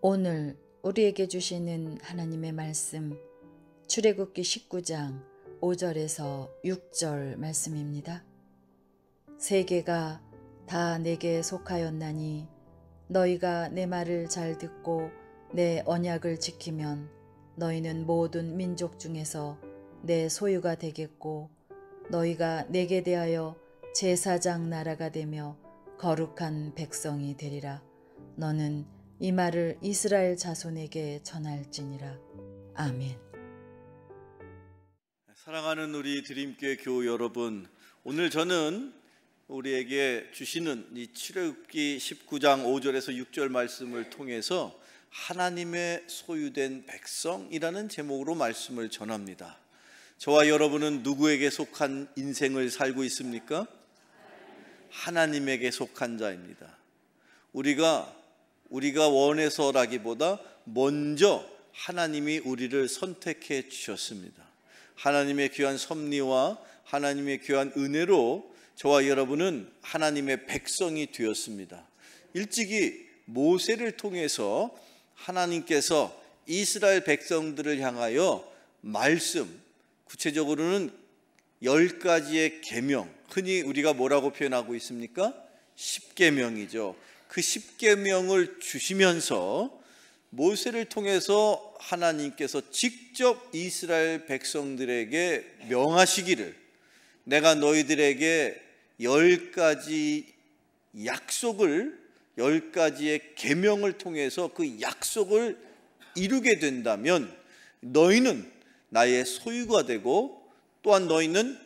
오늘 우리에게 주시는 하나님의 말씀, 출애굽기 19장 5절에서 6절 말씀입니다. 세계가 다 내게 속하였나니 너희가 내 말을 잘 듣고 내 언약을 지키면 너희는 모든 민족 중에서 내 소유가 되겠고 너희가 내게 대하여 제사장 나라가 되며 거룩한 백성이 되리라. 너는 이 말을 이스라엘 자손에게 전할지니라. 아멘. 사랑하는 우리 드림교회 교우 여러분, 오늘 저는 우리에게 주시는 이 출애굽기 19장 5절에서 6절 말씀을 통해서 하나님의 소유된 백성이라는 제목으로 말씀을 전합니다. 저와 여러분은 누구에게 속한 인생을 살고 있습니까? 하나님에게 속한 자입니다. 우리가 원해서라기보다 먼저 하나님이 우리를 선택해 주셨습니다. 하나님의 귀한 섭리와 하나님의 귀한 은혜로 저와 여러분은 하나님의 백성이 되었습니다. 일찍이 모세를 통해서 하나님께서 이스라엘 백성들을 향하여 말씀, 구체적으로는 10가지의 계명, 흔히 우리가 뭐라고 표현하고 있습니까? 10계명이죠. 그 10계명을 주시면서 모세를 통해서 하나님께서 직접 이스라엘 백성들에게 명하시기를, 내가 너희들에게 10가지 약속을, 10가지의 계명을 통해서 그 약속을 이루게 된다면 너희는 나의 소유가 되고 또한 너희는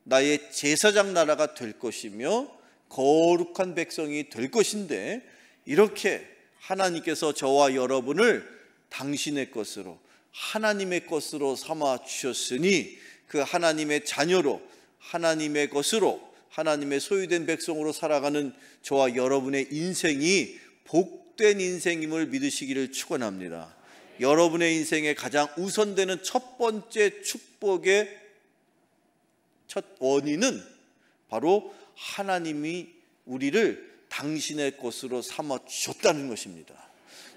나의 제사장 나라가 될 것이며 거룩한 백성이 될 것인데, 이렇게 하나님께서 저와 여러분을 당신의 것으로, 하나님의 것으로 삼아 주셨으니 그 하나님의 자녀로, 하나님의 것으로, 하나님의 소유된 백성으로 살아가는 저와 여러분의 인생이 복된 인생임을 믿으시기를 축원합니다. 여러분의 인생에 가장 우선되는 첫 번째 축복의 첫 원인은 바로 하나님이 우리를 당신의 것으로 삼아 주셨다는 것입니다.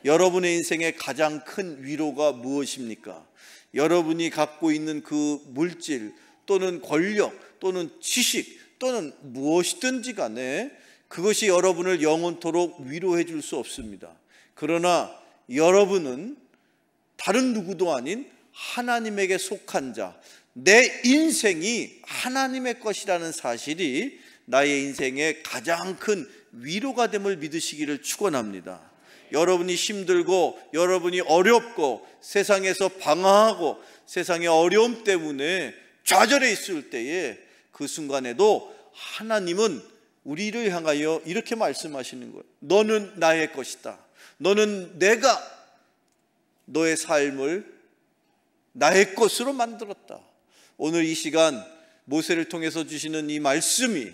여러분의 인생에 가장 큰 위로가 무엇입니까? 여러분이 갖고 있는 그 물질 또는 권력 또는 지식 또는 무엇이든지 간에 그것이 여러분을 영원토록 위로해 줄 수 없습니다. 그러나 여러분은 다른 누구도 아닌 하나님에게 속한 자, 내 인생이 하나님의 것이라는 사실이 나의 인생의 가장 큰 위로가 됨을 믿으시기를 축원합니다. 여러분이 힘들고 여러분이 어렵고 세상에서 방황하고 세상의 어려움 때문에 좌절해 있을 때에 그 순간에도 하나님은 우리를 향하여 이렇게 말씀하시는 거예요. 너는 나의 것이다. 너는 내가 너의 삶을 나의 것으로 만들었다. 오늘 이 시간 모세를 통해서 주시는 이 말씀이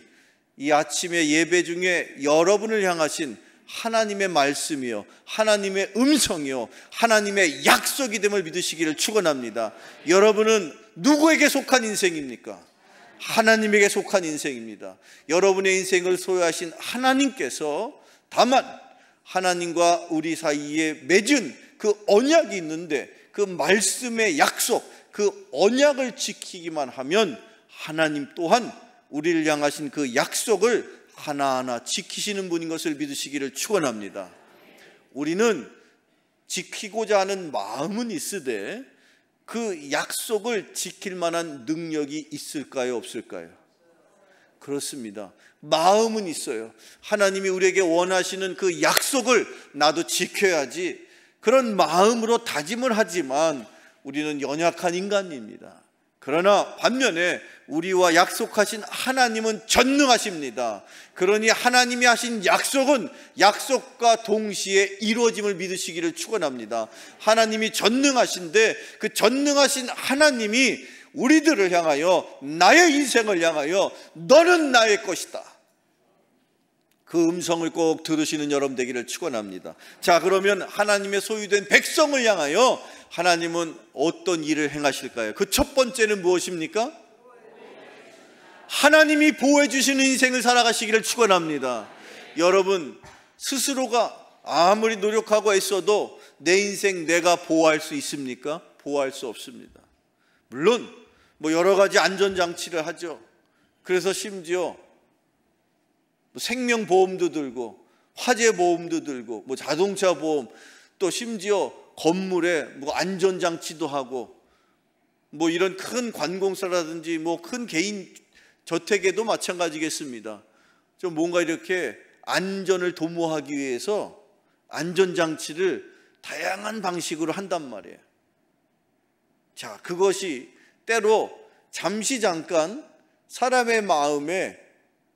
이 아침의 예배 중에 여러분을 향하신 하나님의 말씀이요, 하나님의 음성이요, 하나님의 약속이 됨을 믿으시기를 축원합니다. 여러분은 누구에게 속한 인생입니까? 하나님에게 속한 인생입니다. 여러분의 인생을 소유하신 하나님께서 다만 하나님과 우리 사이에 맺은 그 언약이 있는데 그 말씀의 약속, 그 언약을 지키기만 하면 하나님 또한 우리를 향하신 그 약속을 하나하나 지키시는 분인 것을 믿으시기를 축원합니다. 우리는 지키고자 하는 마음은 있으되 그 약속을 지킬 만한 능력이 있을까요, 없을까요? 그렇습니다. 마음은 있어요. 하나님이 우리에게 원하시는 그 약속을 나도 지켜야지, 그런 마음으로 다짐을 하지만 우리는 연약한 인간입니다. 그러나 반면에 우리와 약속하신 하나님은 전능하십니다. 그러니 하나님이 하신 약속은 약속과 동시에 이루어짐을 믿으시기를 축원합니다. 하나님이 전능하신데 그 전능하신 하나님이 우리들을 향하여, 나의 인생을 향하여 너는 나의 것이다, 그 음성을 꼭 들으시는 여러분 되기를 축원합니다. 자, 그러면 하나님의 소유된 백성을 향하여 하나님은 어떤 일을 행하실까요? 그 첫 번째는 무엇입니까? 하나님이 보호해 주시는 인생을 살아가시기를 축원합니다. 여러분 스스로가 아무리 노력하고 애써도 내 인생 내가 보호할 수 있습니까? 보호할 수 없습니다. 물론 여러 가지 안전장치를 하죠. 그래서 심지어 생명보험도 들고 화재보험도 들고 자동차 보험, 또 심지어 건물에 안전장치도 하고 이런 큰 관공서라든지 큰 개인 저택에도 마찬가지겠습니다. 좀 뭔가 이렇게 안전을 도모하기 위해서 안전장치를 다양한 방식으로 한단 말이에요. 자, 그것이 때로 잠시 잠깐 사람의 마음에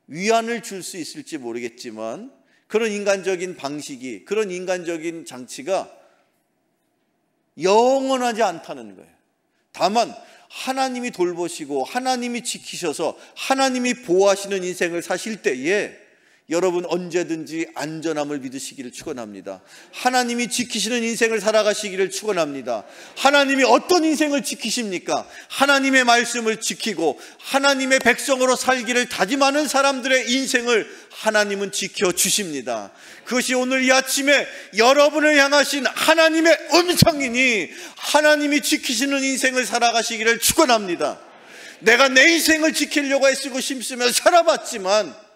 위안을 줄 수 있을지 모르겠지만 그런 인간적인 방식이, 그런 인간적인 장치가 영원하지 않다는 거예요. 다만 하나님이 돌보시고 하나님이 지키셔서 하나님이 보호하시는 인생을 사실 때에 여러분 언제든지 안전함을 믿으시기를 축원합니다. 하나님이 지키시는 인생을 살아가시기를 축원합니다. 하나님이 어떤 인생을 지키십니까? 하나님의 말씀을 지키고 하나님의 백성으로 살기를 다짐하는 사람들의 인생을 하나님은 지켜주십니다. 그것이 오늘 이 아침에 여러분을 향하신 하나님의 음성이니 하나님이 지키시는 인생을 살아가시기를 축원합니다. 내가 내 인생을 지키려고 애쓰고 힘쓰며 살아봤지만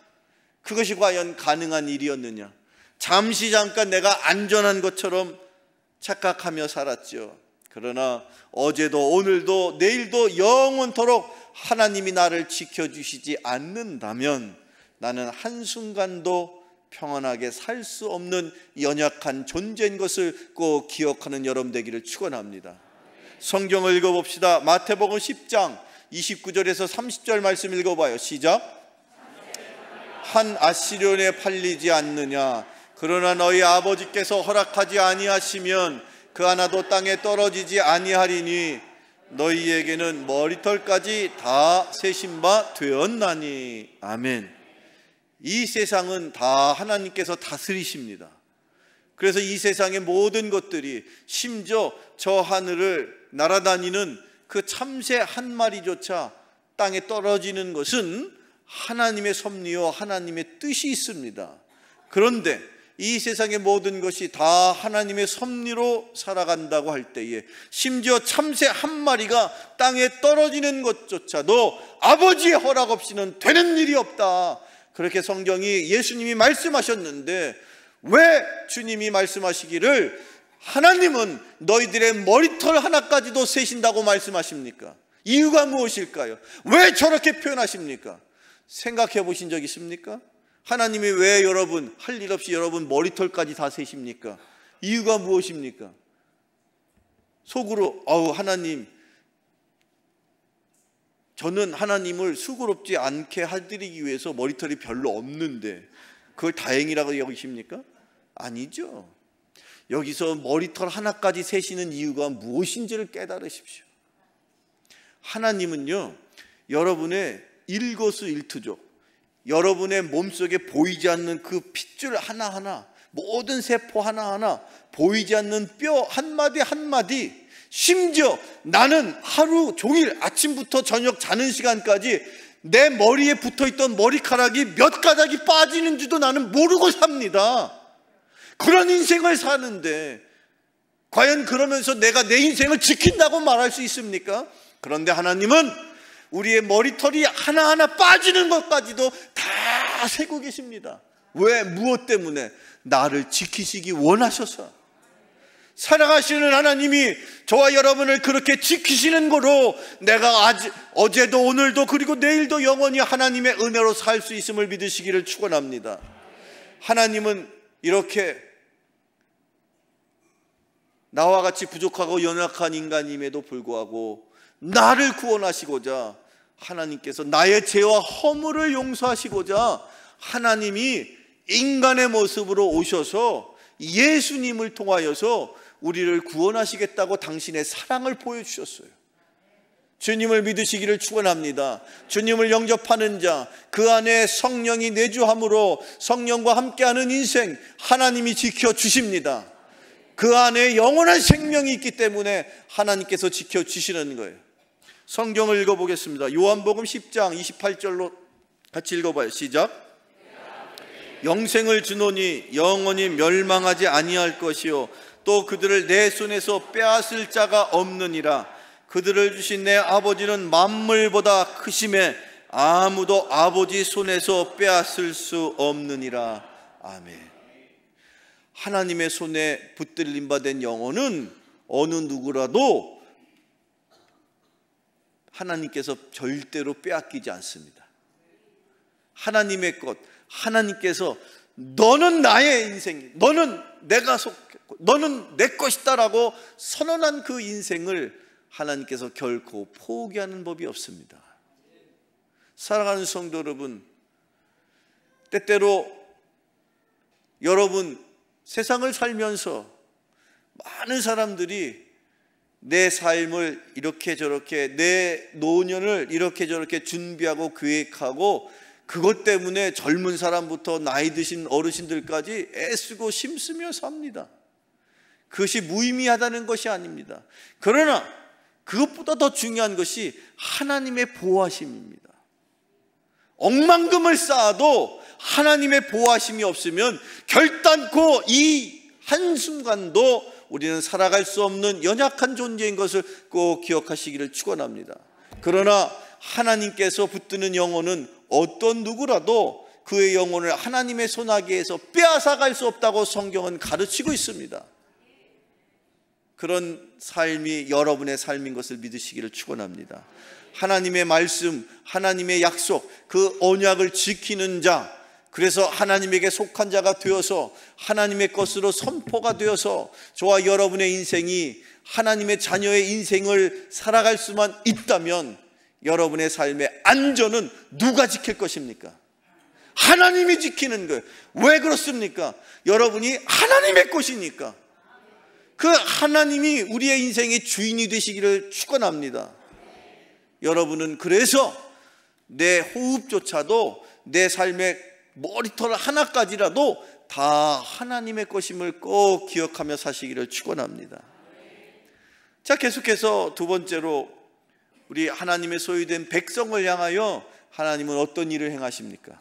그것이 과연 가능한 일이었느냐? 잠시 잠깐 내가 안전한 것처럼 착각하며 살았죠. 그러나 어제도 오늘도 내일도 영원토록 하나님이 나를 지켜주시지 않는다면 나는 한순간도 평안하게 살 수 없는 연약한 존재인 것을 꼭 기억하는 여러분 되기를 축원합니다. 성경을 읽어봅시다. 마태복음 10장 29절에서 30절 말씀 읽어봐요. 시작. 한 아시리온에 팔리지 않느냐? 그러나 너희 아버지께서 허락하지 아니하시면 그 하나도 땅에 떨어지지 아니하리니 너희에게는 머리털까지 다 세신 바 되었나니. 아멘. 이 세상은 다 하나님께서 다스리십니다. 그래서 이 세상의 모든 것들이, 심지어 저 하늘을 날아다니는 그 참새 한 마리조차 땅에 떨어지는 것은 하나님의 섭리와 하나님의 뜻이 있습니다. 그런데 이 세상의 모든 것이 다 하나님의 섭리로 살아간다고 할 때에 심지어 참새 한 마리가 땅에 떨어지는 것조차도 아버지의 허락 없이는 되는 일이 없다. 그렇게 성경이, 예수님이 말씀하셨는데 왜 주님이 말씀하시기를 하나님은 너희들의 머리털 하나까지도 세신다고 말씀하십니까? 이유가 무엇일까요? 왜 저렇게 표현하십니까? 생각해 보신 적 있습니까? 하나님이 왜 여러분 할 일 없이 여러분 머리털까지 다 세십니까? 이유가 무엇입니까? 속으로 하나님, 저는 하나님을 수고롭지 않게 해드리기 위해서 머리털이 별로 없는데 그걸 다행이라고 여기십니까? 아니죠. 여기서 머리털 하나까지 세시는 이유가 무엇인지를 깨달으십시오. 하나님은요, 여러분의 일거수일투족, 여러분의 몸속에 보이지 않는 그 핏줄 하나하나, 모든 세포 하나하나, 보이지 않는 뼈 한마디 한마디, 심지어 나는 하루 종일 아침부터 저녁 자는 시간까지 내 머리에 붙어있던 머리카락이 몇 가닥이 빠지는지도 나는 모르고 삽니다. 그런 인생을 사는데 과연 그러면서 내가 내 인생을 지킨다고 말할 수 있습니까? 그런데 하나님은 우리의 머리털이 하나하나 빠지는 것까지도 다 세고 계십니다. 왜? 무엇 때문에? 나를 지키시기 원하셔서. 살아가시는 하나님이 저와 여러분을 그렇게 지키시는 거로 내가 어제도 오늘도 그리고 내일도 영원히 하나님의 은혜로 살 수 있음을 믿으시기를 축원합니다. 하나님은 이렇게 나와 같이 부족하고 연약한 인간임에도 불구하고 나를 구원하시고자 하나님께서 나의 죄와 허물을 용서하시고자 하나님이 인간의 모습으로 오셔서 예수님을 통하여서 우리를 구원하시겠다고 당신의 사랑을 보여주셨어요. 주님을 믿으시기를 축원합니다. 주님을 영접하는 자, 그 안에 성령이 내주함으로 성령과 함께하는 인생 하나님이 지켜주십니다. 그 안에 영원한 생명이 있기 때문에 하나님께서 지켜주시는 거예요. 성경을 읽어보겠습니다. 요한복음 10장 28절로 같이 읽어봐요. 시작. 영생을 주노니 영원히 멸망하지 아니할 것이요 또 그들을 내 손에서 빼앗을 자가 없느니라. 그들을 주신 내 아버지는 만물보다 크심에 아무도 아버지 손에서 빼앗을 수 없느니라. 아멘. 하나님의 손에 붙들림 받은 영혼은 어느 누구라도 하나님께서 절대로 빼앗기지 않습니다. 하나님의 것, 하나님께서 너는 나의 인생, 너는 내가 속했고 너는 내 것이다라고 선언한 그 인생을 하나님께서 결코 포기하는 법이 없습니다. 사랑하는 성도 여러분, 때때로 여러분 세상을 살면서 많은 사람들이 내 삶을 이렇게 저렇게, 내 노년을 이렇게 저렇게 준비하고 계획하고, 그것 때문에 젊은 사람부터 나이 드신 어르신들까지 애쓰고 힘쓰며 삽니다. 그것이 무의미하다는 것이 아닙니다. 그러나 그것보다 더 중요한 것이 하나님의 보호하심입니다. 억만금을 쌓아도 하나님의 보호하심이 없으면 결단코 이 한순간도 우리는 살아갈 수 없는 연약한 존재인 것을 꼭 기억하시기를 축원합니다. 그러나 하나님께서 붙드는 영혼은 어떤 누구라도 그의 영혼을 하나님의 손아귀에서 빼앗아갈 수 없다고 성경은 가르치고 있습니다. 그런 삶이 여러분의 삶인 것을 믿으시기를 축원합니다. 하나님의 말씀, 하나님의 약속, 그 언약을 지키는 자, 그래서 하나님에게 속한 자가 되어서 하나님의 것으로 선포가 되어서 저와 여러분의 인생이 하나님의 자녀의 인생을 살아갈 수만 있다면 여러분의 삶의 안전은 누가 지킬 것입니까? 하나님이 지키는 거예요. 왜 그렇습니까? 여러분이 하나님의 것이니까. 그 하나님이 우리의 인생의 주인이 되시기를 축원합니다. 여러분은 그래서 내 호흡조차도 내 삶의 머리털 하나까지라도 다 하나님의 것임을 꼭 기억하며 사시기를 축원합니다. 자, 계속해서 두 번째로 우리 하나님의 소유된 백성을 향하여 하나님은 어떤 일을 행하십니까?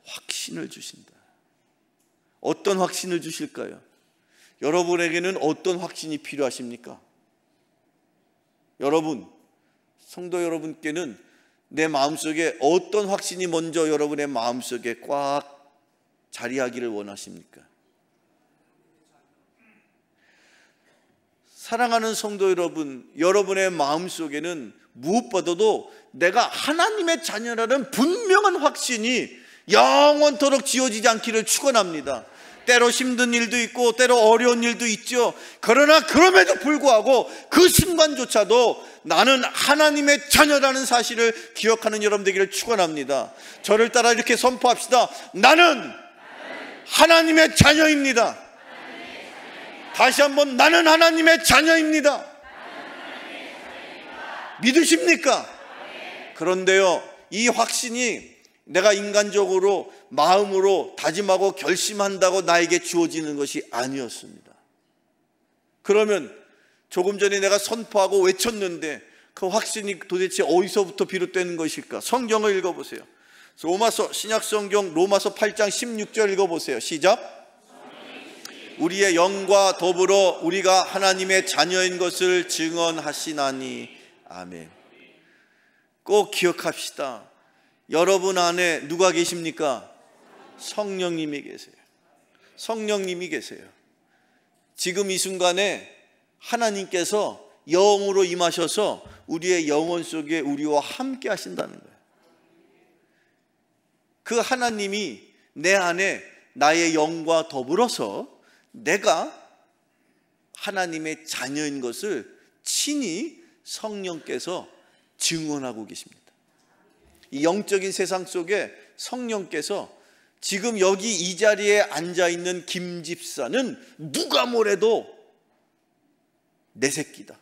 확신을 주신다. 어떤 확신을 주실까요? 여러분에게는 어떤 확신이 필요하십니까? 여러분, 성도 여러분께는 내 마음속에 어떤 확신이 먼저 여러분의 마음속에 꽉 자리하기를 원하십니까? 사랑하는 성도 여러분, 여러분의 마음속에는 무엇보다도 내가 하나님의 자녀라는 분명한 확신이 영원토록 지워지지 않기를 축원합니다. 때로 힘든 일도 있고 때로 어려운 일도 있죠. 그러나 그럼에도 불구하고 그 순간조차도 나는 하나님의 자녀라는 사실을 기억하는 여러분 되기를 축원합니다. 저를 따라 이렇게 선포합시다. 나는 하나님의 자녀입니다. 다시 한번, 나는 하나님의 자녀입니다. 믿으십니까? 그런데요, 이 확신이 내가 인간적으로 마음으로 다짐하고 결심한다고 나에게 주어지는 것이 아니었습니다. 그러면 조금 전에 내가 선포하고 외쳤는데 그 확신이 도대체 어디서부터 비롯되는 것일까? 성경을 읽어보세요. 로마서, 신약성경 로마서 8장 16절 읽어보세요. 시작. 우리의 영과 더불어 우리가 하나님의 자녀인 것을 증언하시나니. 아멘. 꼭 기억합시다. 여러분 안에 누가 계십니까? 성령님이 계세요. 성령님이 계세요. 지금 이 순간에 하나님께서 영으로 임하셔서 우리의 영혼 속에 우리와 함께 하신다는 거예요. 그 하나님이 내 안에 나의 영과 더불어서 내가 하나님의 자녀인 것을 친히 성령께서 증언하고 계십니다. 이 영적인 세상 속에 성령께서 지금 여기 이 자리에 앉아있는 김 집사는 누가 뭐래도 내 새끼다,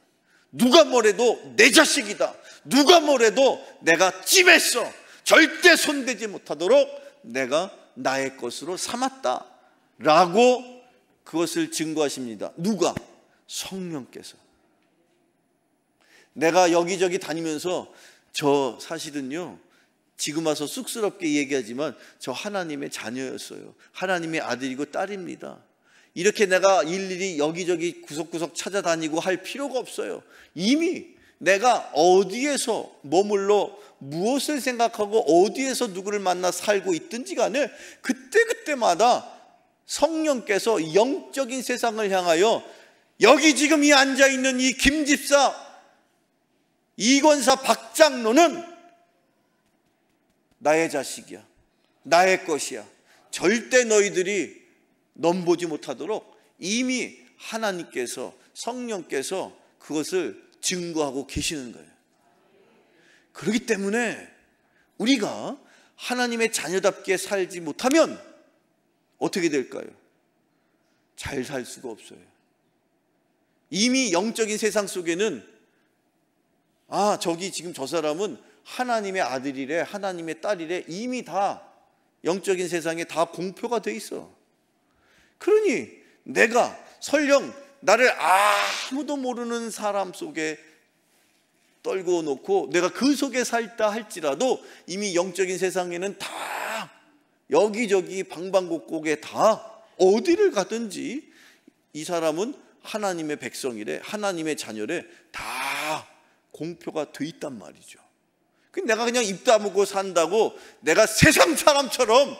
누가 뭐래도 내 자식이다, 누가 뭐래도 내가 찜했어, 절대 손대지 못하도록 내가 나의 것으로 삼았다 라고 그것을 증거하십니다. 누가? 성령께서. 내가 여기저기 다니면서 저 사실은요, 지금 와서 쑥스럽게 얘기하지만 저 하나님의 자녀였어요. 하나님의 아들이고 딸입니다. 이렇게 내가 일일이 여기저기 구석구석 찾아다니고 할 필요가 없어요. 이미 내가 어디에서 머물러 무엇을 생각하고 어디에서 누구를 만나 살고 있든지 간에 그때그때마다 성령께서 영적인 세상을 향하여 여기 지금 이 앉아있는 이 김집사, 이권사, 박장로는 나의 자식이야, 나의 것이야, 절대 너희들이 넘보지 못하도록 이미 하나님께서, 성령께서 그것을 증거하고 계시는 거예요. 그렇기 때문에 우리가 하나님의 자녀답게 살지 못하면 어떻게 될까요? 잘 살 수가 없어요. 이미 영적인 세상 속에는 저기 지금 저 사람은 하나님의 아들이래, 하나님의 딸이래, 이미 다 영적인 세상에 다 공표가 돼 있어. 그러니 내가 설령 나를 아무도 모르는 사람 속에 떨고 놓고 내가 그 속에 살다 할지라도 이미 영적인 세상에는 다 여기저기 방방곡곡에 다 어디를 가든지 이 사람은 하나님의 백성이래, 하나님의 자녀래, 다 공표가 돼 있단 말이죠. 내가 그냥 입 다물고 산다고 내가 세상 사람처럼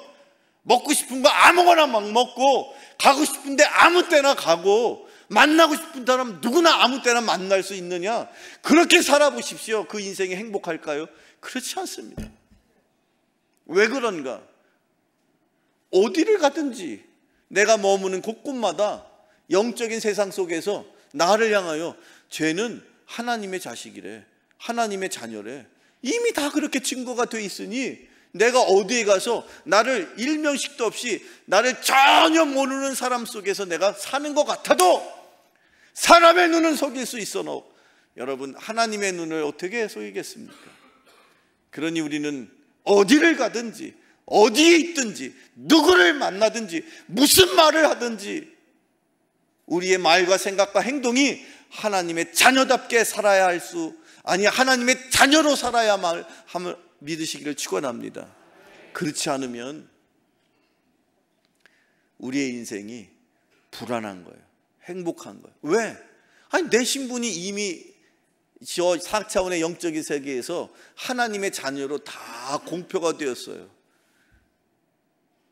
먹고 싶은 거 아무거나 막 먹고 가고 싶은데 아무 때나 가고 만나고 싶은 사람 누구나 아무 때나 만날 수 있느냐? 그렇게 살아보십시오. 그 인생이 행복할까요? 그렇지 않습니다. 왜 그런가? 어디를 가든지 내가 머무는 곳곳마다 영적인 세상 속에서 나를 향하여 쟤는 하나님의 자식이래, 하나님의 자녀래, 이미 다 그렇게 증거가 돼 있으니 내가 어디에 가서 나를 일명식도 없이 나를 전혀 모르는 사람 속에서 내가 사는 것 같아도 사람의 눈은 속일 수 있어도 여러분 하나님의 눈을 어떻게 속이겠습니까? 그러니 우리는 어디를 가든지 어디에 있든지 누구를 만나든지 무슨 말을 하든지 우리의 말과 생각과 행동이 하나님의 자녀답게 살아야 할 수, 아니 하나님의 자녀로 살아야만 함을 믿으시기를 축원합니다. 그렇지 않으면 우리의 인생이 불안한 거예요. 행복한 거예요. 왜? 아니 내 신분이 이미 저 4차원의 영적인 세계에서 하나님의 자녀로 다 공표가 되었어요.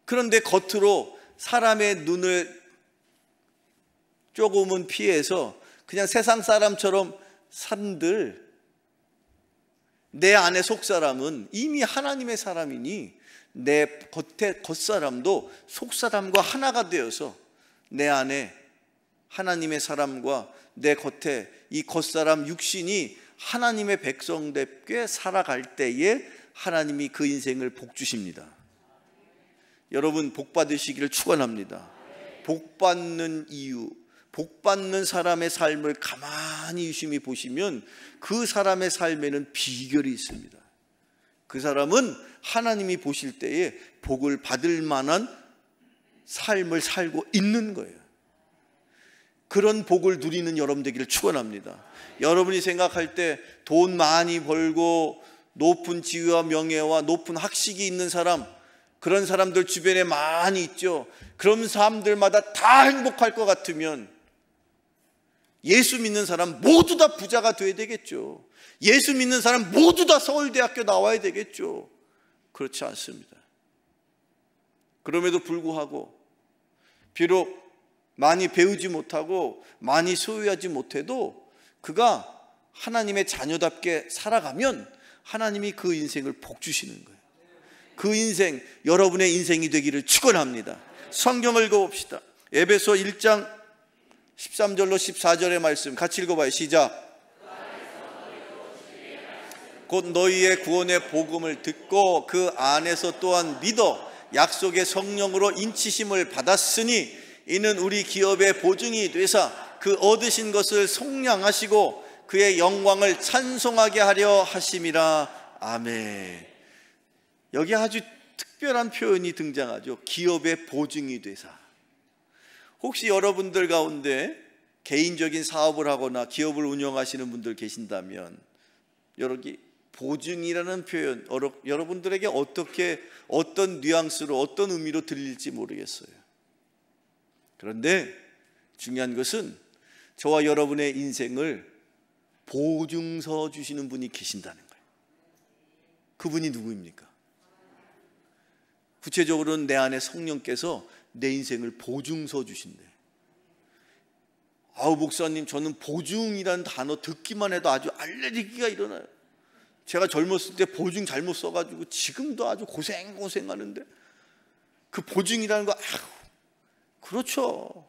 그런데 겉으로 사람의 눈을 조금은 피해서 그냥 세상 사람처럼 산들 내 안의 속사람은 이미 하나님의 사람이니 내 겉의 겉사람도 속사람과 하나가 되어서 내 안에 하나님의 사람과 내 겉에 이 겉사람 육신이 하나님의 백성답게 살아갈 때에 하나님이 그 인생을 복 주십니다. 여러분 복 받으시기를 축원합니다. 복 받는 이유, 복 받는 사람의 삶을 가만히 유심히 보시면 그 사람의 삶에는 비결이 있습니다. 그 사람은 하나님이 보실 때에 복을 받을 만한 삶을 살고 있는 거예요. 그런 복을 누리는 여러분 되기를 축원합니다. 여러분이 생각할 때 돈 많이 벌고 높은 지위와 명예와 높은 학식이 있는 사람, 그런 사람들 주변에 많이 있죠. 그런 사람들마다 다 행복할 것 같으면 예수 믿는 사람 모두 다 부자가 돼야 되겠죠. 예수 믿는 사람 모두 다 서울대학교 나와야 되겠죠. 그렇지 않습니다. 그럼에도 불구하고 비록 많이 배우지 못하고 많이 소유하지 못해도 그가 하나님의 자녀답게 살아가면 하나님이 그 인생을 복 주시는 거예요. 그 인생 여러분의 인생이 되기를 축원합니다. 성경을 읽어봅시다. 에베소 1장 13절로 14절의 말씀 같이 읽어봐요. 시작. 곧 너희의 구원의 복음을 듣고 그 안에서 또한 믿어 약속의 성령으로 인치심을 받았으니 이는 우리 기업의 보증이 되사 그 얻으신 것을 속량하시고 그의 영광을 찬송하게 하려 하심이라. 아멘. 여기 아주 특별한 표현이 등장하죠. 기업의 보증이 되사. 혹시 여러분들 가운데 개인적인 사업을 하거나 기업을 운영하시는 분들 계신다면 여기 보증이라는 표현 여러분들에게 어떤 뉘앙스로 어떤 의미로 들릴지 모르겠어요. 그런데 중요한 것은 저와 여러분의 인생을 보증서 주시는 분이 계신다는 거예요. 그분이 누구입니까? 구체적으로는 내 안에 성령께서 내 인생을 보증서 주신대. 아우 목사님, 저는 보증이라는 단어 듣기만 해도 아주 알레르기가 일어나요. 제가 젊었을 때 보증 잘못 써가지고 지금도 아주 고생하는데, 그 보증이라는 거, 그렇죠.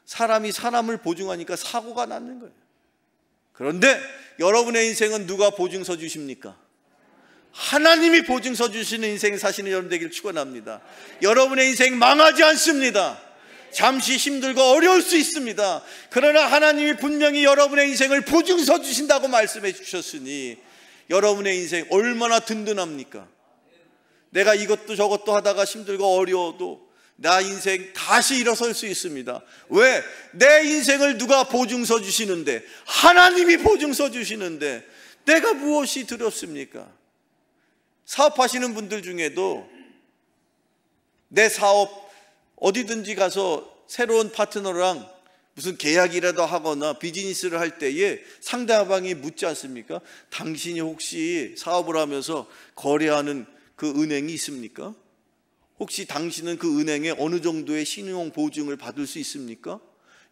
사람이 사람을 보증하니까 사고가 나는 거예요. 그런데 여러분의 인생은 누가 보증서 주십니까? 하나님이 보증서 주시는 인생 사시는 여러분 되기를 축원합니다. 여러분의 인생 망하지 않습니다. 잠시 힘들고 어려울 수 있습니다. 그러나 하나님이 분명히 여러분의 인생을 보증서 주신다고 말씀해 주셨으니 여러분의 인생 얼마나 든든합니까? 내가 이것도 저것도 하다가 힘들고 어려워도 나 인생 다시 일어설 수 있습니다. 왜? 내 인생을 누가 보증서 주시는데, 하나님이 보증서 주시는데 내가 무엇이 두렵습니까? 사업하시는 분들 중에도 내 사업 어디든지 가서 새로운 파트너랑 무슨 계약이라도 하거나 비즈니스를 할 때에 상대방이 묻지 않습니까? 당신이 혹시 사업을 하면서 거래하는 그 은행이 있습니까? 혹시 당신은 그 은행에 어느 정도의 신용 보증을 받을 수 있습니까?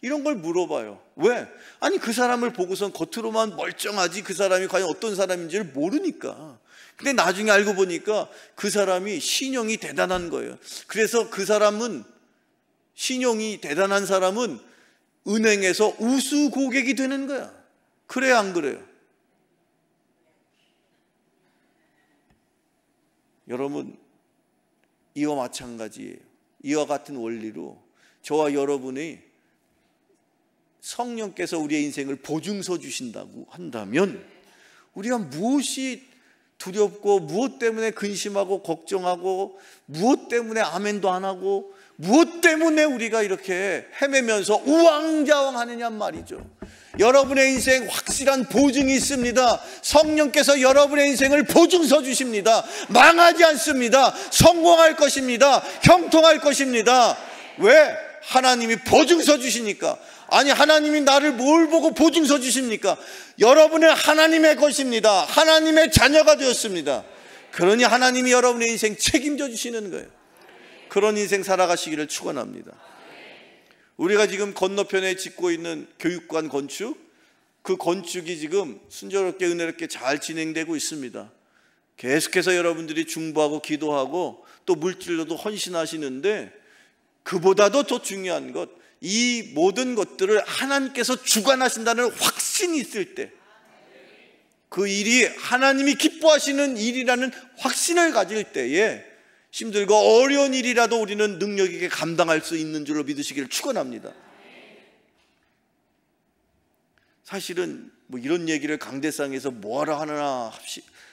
이런 걸 물어봐요. 왜? 아니 그 사람을 보고선 겉으로만 멀쩡하지 그 사람이 과연 어떤 사람인지를 모르니까. 근데 나중에 알고 보니까 그 사람이 신용이 대단한 거예요. 그래서 그 사람은, 신용이 대단한 사람은 은행에서 우수 고객이 되는 거야. 그래요, 안 그래요? 여러분, 이와 마찬가지예요. 이와 같은 원리로 저와 여러분이 성령께서 우리의 인생을 보증서 주신다고 한다면 우리가 무엇이 두렵고 무엇 때문에 근심하고 걱정하고 무엇 때문에 아멘도 안 하고 무엇 때문에 우리가 이렇게 헤매면서 우왕좌왕하느냐 말이죠. 여러분의 인생 확실한 보증이 있습니다. 성령께서 여러분의 인생을 보증서 주십니다. 망하지 않습니다. 성공할 것입니다. 형통할 것입니다. 왜? 하나님이 보증서 주시니까. 아니 하나님이 나를 뭘 보고 보증서 주십니까? 여러분은 하나님의 것입니다. 하나님의 자녀가 되었습니다. 그러니 하나님이 여러분의 인생 책임져 주시는 거예요. 그런 인생 살아가시기를 축원합니다. 우리가 지금 건너편에 짓고 있는 교육관 건축, 그 건축이 지금 순조롭게 은혜롭게 잘 진행되고 있습니다. 계속해서 여러분들이 중보하고 기도하고 또 물질로도 헌신하시는데, 그보다도 더 중요한 것, 이 모든 것들을 하나님께서 주관하신다는 확신이 있을 때, 그 일이 하나님이 기뻐하시는 일이라는 확신을 가질 때에 힘들고 어려운 일이라도 우리는 능력 있게 감당할 수 있는 줄로 믿으시기를 축원합니다. 사실은 뭐 이런 얘기를 강대상에서 뭐하러 하나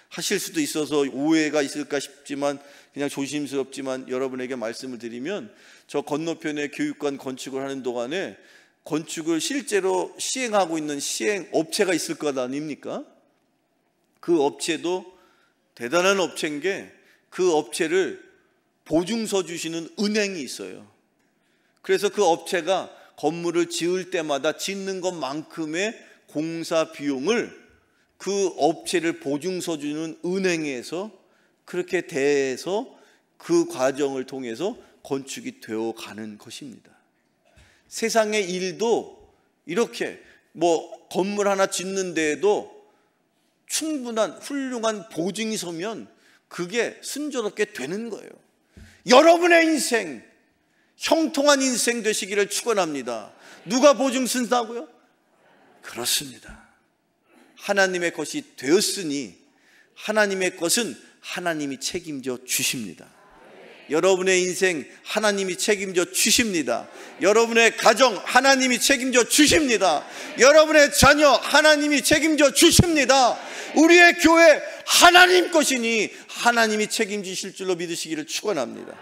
하실 수도 있어서 오해가 있을까 싶지만 그냥 조심스럽지만 여러분에게 말씀을 드리면, 저 건너편에 교육관 건축을 하는 동안에 건축을 실제로 시행하고 있는 시행 업체가 있을 것 아닙니까? 그 업체도 대단한 업체인 게, 그 업체를 보증서 주시는 은행이 있어요. 그래서 그 업체가 건물을 지을 때마다 짓는 것만큼의 공사 비용을 그 업체를 보증서 주는 은행에서 그렇게 대해서 그 과정을 통해서 건축이 되어 가는 것입니다. 세상의 일도 이렇게 뭐 건물 하나 짓는 데에도 충분한 훌륭한 보증이 서면 그게 순조롭게 되는 거예요. 여러분의 인생 형통한 인생 되시기를 축원합니다. 누가 보증 쓴다고요? 그렇습니다. 하나님의 것이 되었으니 하나님의 것은 하나님이 책임져 주십니다. 여러분의 인생 하나님이 책임져 주십니다. 여러분의 가정 하나님이 책임져 주십니다. 여러분의 자녀 하나님이 책임져 주십니다. 우리의 교회 하나님 것이니 하나님이 책임지실 줄로 믿으시기를 축원합니다.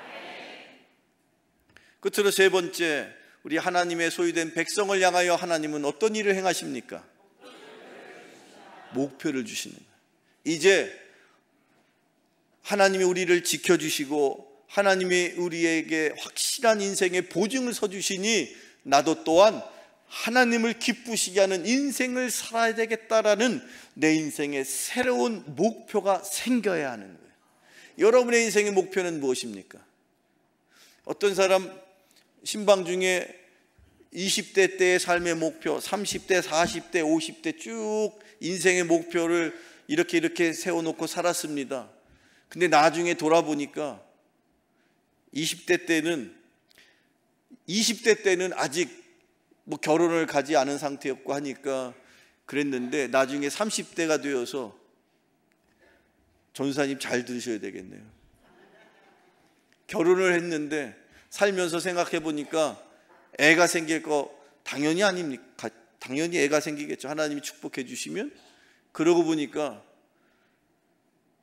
끝으로 세 번째, 우리 하나님의 소유된 백성을 향하여 하나님은 어떤 일을 행하십니까? 목표를 주시는 거예요. 이제 하나님이 우리를 지켜주시고 하나님이 우리에게 확실한 인생의 보증을 서주시니 나도 또한 하나님을 기쁘시게 하는 인생을 살아야 되겠다라는 내 인생의 새로운 목표가 생겨야 하는 거예요. 여러분의 인생의 목표는 무엇입니까? 어떤 사람 신방 중에 20대 때의 삶의 목표, 30대, 40대, 50대 쭉 인생의 목표를 이렇게 세워놓고 살았습니다. 근데 나중에 돌아보니까 20대 때는 아직 뭐 결혼을 가지 않은 상태였고 하니까 그랬는데 나중에 30대가 되어서 전사님 잘 들으셔야 되겠네요. 결혼을 했는데 살면서 생각해 보니까 애가 생길 거 당연히 아닙니까? 당연히 애가 생기겠죠. 하나님이 축복해 주시면. 그러고 보니까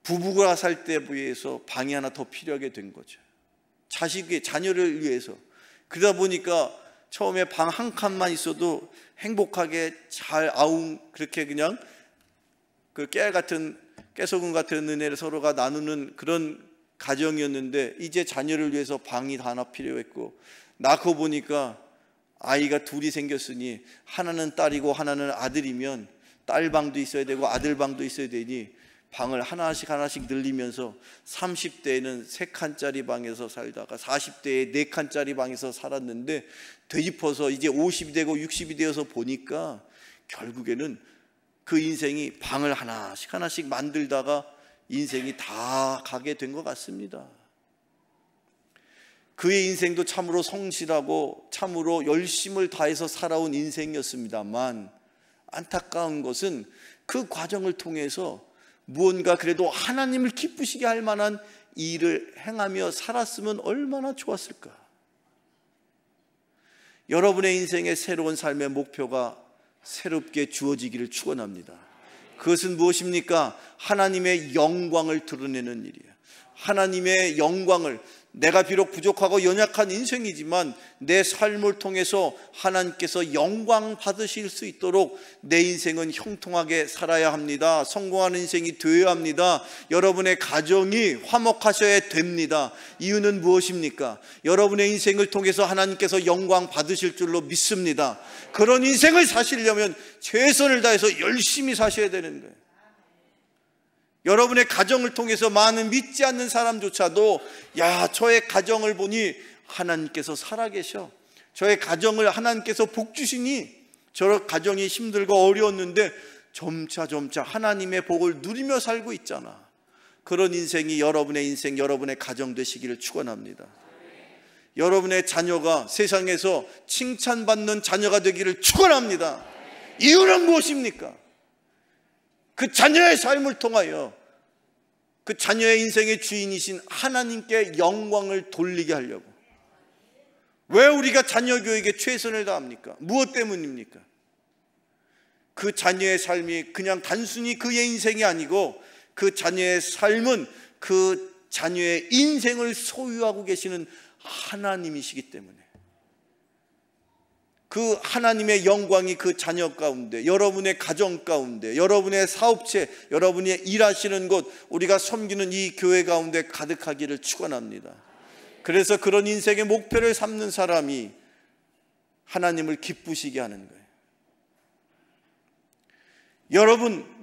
부부가 살 때 비해서 방이 하나 더 필요하게 된 거죠. 자녀를 위해서. 그러다 보니까 처음에 방 한 칸만 있어도 행복하게 잘 그렇게 그냥 그 깨소금 같은 은혜를 서로가 나누는 그런 가정이었는데 이제 자녀를 위해서 방이 하나 필요했고 낳고 보니까 아이가 둘이 생겼으니 하나는 딸이고 하나는 아들이면 딸 방도 있어야 되고 아들 방도 있어야 되니 방을 하나씩 늘리면서 30대에는 3칸짜리 방에서 살다가 40대에 4칸짜리 방에서 살았는데 되짚어서 이제 50이 되고 60이 되어서 보니까 결국에는 그 인생이 방을 하나씩 만들다가 인생이 다 가게 된 것 같습니다. 그의 인생도 참으로 성실하고 참으로 열심을 다해서 살아온 인생이었습니다만 안타까운 것은 그 과정을 통해서 무언가 그래도 하나님을 기쁘시게 할 만한 일을 행하며 살았으면 얼마나 좋았을까. 여러분의 인생의 새로운 삶의 목표가 새롭게 주어지기를 축원합니다. 그것은 무엇입니까? 하나님의 영광을 드러내는 일이에요. 하나님의 영광을, 내가 비록 부족하고 연약한 인생이지만 내 삶을 통해서 하나님께서 영광 받으실 수 있도록 내 인생은 형통하게 살아야 합니다. 성공하는 인생이 되어야 합니다. 여러분의 가정이 화목하셔야 됩니다. 이유는 무엇입니까? 여러분의 인생을 통해서 하나님께서 영광 받으실 줄로 믿습니다. 그런 인생을 사시려면 최선을 다해서 열심히 사셔야 되는 거예요. 여러분의 가정을 통해서 많은 믿지 않는 사람조차도 야, 저의 가정을 보니 하나님께서 살아계셔. 저의 가정을 하나님께서 복 주시니 저 가정이 힘들고 어려웠는데 점차 하나님의 복을 누리며 살고 있잖아. 그런 인생이 여러분의 인생, 여러분의 가정 되시기를 축원합니다. 여러분의 자녀가 세상에서 칭찬받는 자녀가 되기를 축원합니다. 이유는 무엇입니까? 그 자녀의 삶을 통하여 그 자녀의 인생의 주인이신 하나님께 영광을 돌리게 하려고. 왜 우리가 자녀 교육에 최선을 다합니까? 무엇 때문입니까? 그 자녀의 삶이 그냥 단순히 그의 인생이 아니고 그 자녀의 삶은 그 자녀의 인생을 소유하고 계시는 하나님이시기 때문에 그 하나님의 영광이 그 자녀 가운데, 여러분의 가정 가운데, 여러분의 사업체, 여러분이 일하시는 곳, 우리가 섬기는 이 교회 가운데 가득하기를 축원합니다. 그래서 그런 인생의 목표를 삼는 사람이 하나님을 기쁘시게 하는 거예요.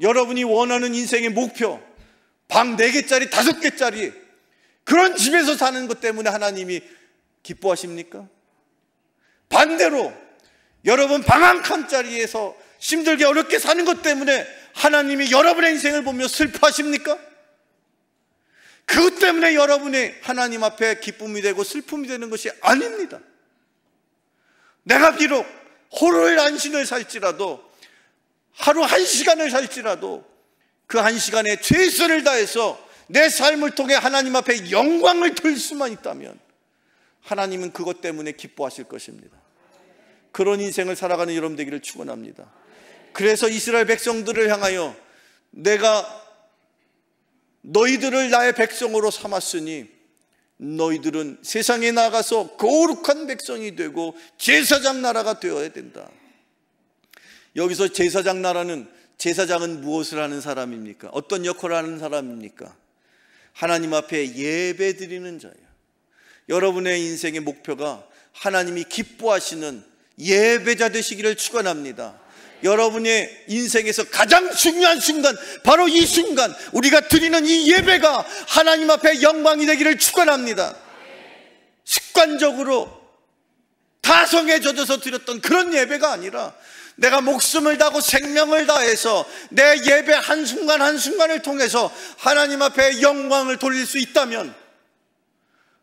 여러분이 원하는 인생의 목표, 방 4개짜리, 5개짜리 그런 집에서 사는 것 때문에 하나님이 기뻐하십니까? 반대로 여러분 방 1칸짜리에서 힘들게 어렵게 사는 것 때문에 하나님이 여러분의 인생을 보며 슬퍼하십니까? 그것 때문에 여러분이 하나님 앞에 기쁨이 되고 슬픔이 되는 것이 아닙니다. 내가 비록 호로의 안식을 살지라도 하루 1시간을 살지라도 그 1시간에 최선을 다해서 내 삶을 통해 하나님 앞에 영광을 돌 수만 있다면 하나님은 그것 때문에 기뻐하실 것입니다. 그런 인생을 살아가는 여러분 되기를 축원합니다. 그래서 이스라엘 백성들을 향하여 내가 너희들을 나의 백성으로 삼았으니 너희들은 세상에 나가서 거룩한 백성이 되고 제사장 나라가 되어야 된다. 여기서 제사장 나라는, 제사장은 무엇을 하는 사람입니까? 어떤 역할을 하는 사람입니까? 하나님 앞에 예배 드리는 자예요. 여러분의 인생의 목표가 하나님이 기뻐하시는 예배자 되시기를 축원합니다. 여러분의 인생에서 가장 중요한 순간, 바로 이 순간 우리가 드리는 이 예배가 하나님 앞에 영광이 되기를 축원합니다. 습관적으로 다성해져서 드렸던 그런 예배가 아니라 내가 목숨을 다하고 생명을 다해서 내 예배 한순간 한순간을 통해서 하나님 앞에 영광을 돌릴 수 있다면,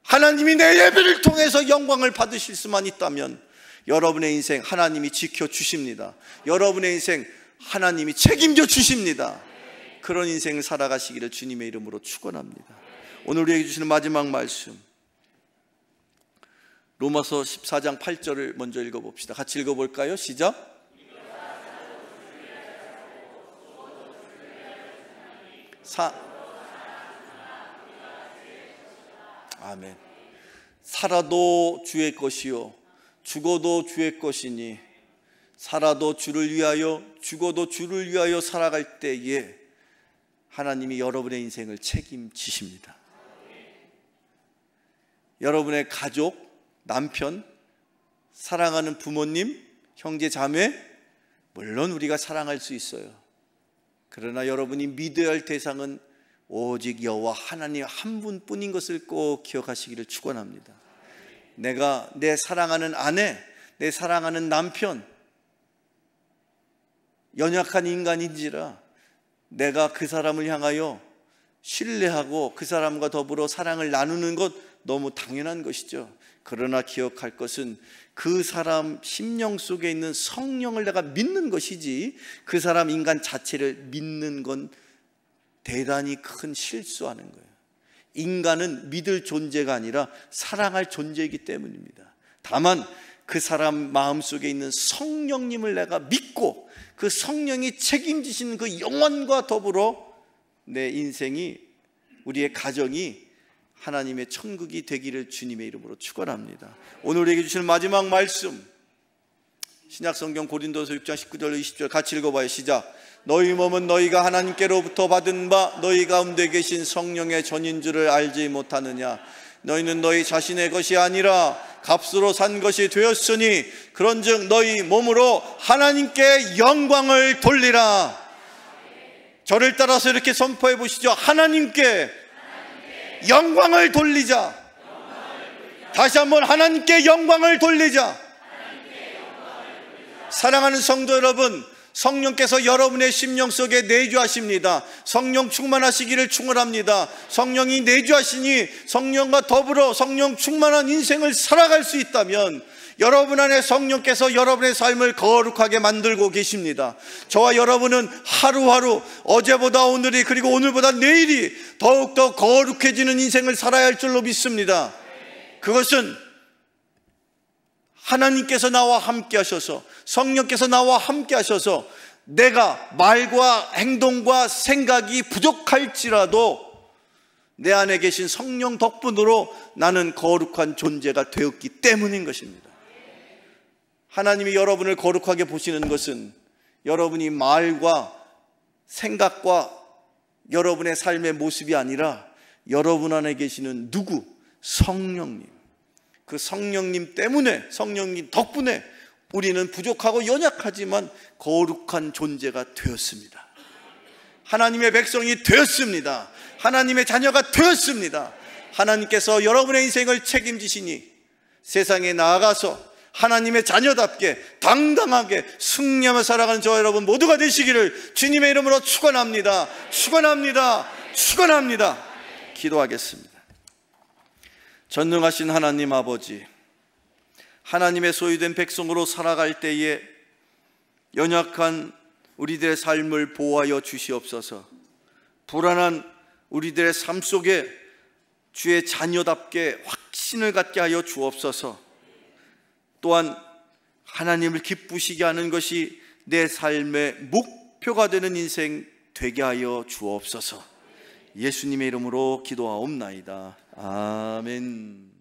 하나님이 내 예배를 통해서 영광을 받으실 수만 있다면 여러분의 인생 하나님이 지켜주십니다. 여러분의 인생 하나님이 책임져 주십니다. 그런 인생을 살아가시기를 주님의 이름으로 축원합니다. 오늘 우리에게 주시는 마지막 말씀, 로마서 14장 8절을 먼저 읽어봅시다. 같이 읽어볼까요? 시작. 아멘. 살아도 주의 것이요 죽어도 주의 것이니 살아도 주를 위하여 죽어도 주를 위하여 살아갈 때에 하나님이 여러분의 인생을 책임지십니다. 여러분의 가족, 남편, 사랑하는 부모님, 형제, 자매, 물론 우리가 사랑할 수 있어요. 그러나 여러분이 믿어야 할 대상은 오직 여호와 하나님 한 분뿐인 것을 꼭 기억하시기를 축원합니다. 내가 내 사랑하는 아내, 내 사랑하는 남편, 연약한 인간인지라 내가 그 사람을 향하여 신뢰하고 그 사람과 더불어 사랑을 나누는 것 너무 당연한 것이죠. 그러나 기억할 것은 그 사람 심령 속에 있는 성령을 내가 믿는 것이지 그 사람 인간 자체를 믿는 건 대단히 큰 실수하는 거예요. 인간은 믿을 존재가 아니라 사랑할 존재이기 때문입니다. 다만 그 사람 마음속에 있는 성령님을 내가 믿고 그 성령이 책임지시는 그 영원과 더불어 내 인생이, 우리의 가정이 하나님의 천국이 되기를 주님의 이름으로 축원합니다. 오늘 우리에게 주시는 마지막 말씀, 신약성경 고린도서 6장 19절 20절 같이 읽어봐요. 시작. 너희 몸은 너희가 하나님께로부터 받은 바 너희 가운데 계신 성령의 전인 줄을 알지 못하느냐. 너희는 너희 자신의 것이 아니라 값으로 산 것이 되었으니 그런즉 너희 몸으로 하나님께 영광을 돌리라. 저를 따라서 이렇게 선포해 보시죠. 하나님께 영광을 돌리자. 다시 한번 하나님께 영광을 돌리자. 사랑하는 성도 여러분, 성령께서 여러분의 심령 속에 내주하십니다. 성령 충만하시기를 축원합니다. 성령이 내주하시니 성령과 더불어 성령 충만한 인생을 살아갈 수 있다면 여러분 안에 성령께서 여러분의 삶을 거룩하게 만들고 계십니다. 저와 여러분은 하루하루 어제보다 오늘이, 그리고 오늘보다 내일이 더욱더 거룩해지는 인생을 살아야 할 줄로 믿습니다. 그것은 하나님께서 나와 함께 하셔서, 성령께서 나와 함께 하셔서 내가 말과 행동과 생각이 부족할지라도 내 안에 계신 성령 덕분으로 나는 거룩한 존재가 되었기 때문인 것입니다. 하나님이 여러분을 거룩하게 보시는 것은 여러분이 말과 생각과 여러분의 삶의 모습이 아니라 여러분 안에 계시는 누구? 성령님. 그 성령님 때문에, 성령님 덕분에 우리는 부족하고 연약하지만 거룩한 존재가 되었습니다. 하나님의 백성이 되었습니다. 하나님의 자녀가 되었습니다. 하나님께서 여러분의 인생을 책임지시니 세상에 나아가서 하나님의 자녀답게 당당하게 승리하며 살아가는 저와 여러분 모두가 되시기를 주님의 이름으로 축원합니다. 축원합니다. 축원합니다. 기도하겠습니다. 전능하신 하나님 아버지, 하나님의 소유된 백성으로 살아갈 때에 연약한 우리들의 삶을 보호하여 주시옵소서. 불안한 우리들의 삶 속에 주의 자녀답게 확신을 갖게 하여 주옵소서. 또한 하나님을 기쁘시게 하는 것이 내 삶의 목표가 되는 인생 되게 하여 주옵소서. 예수님의 이름으로 기도하옵나이다. 아멘.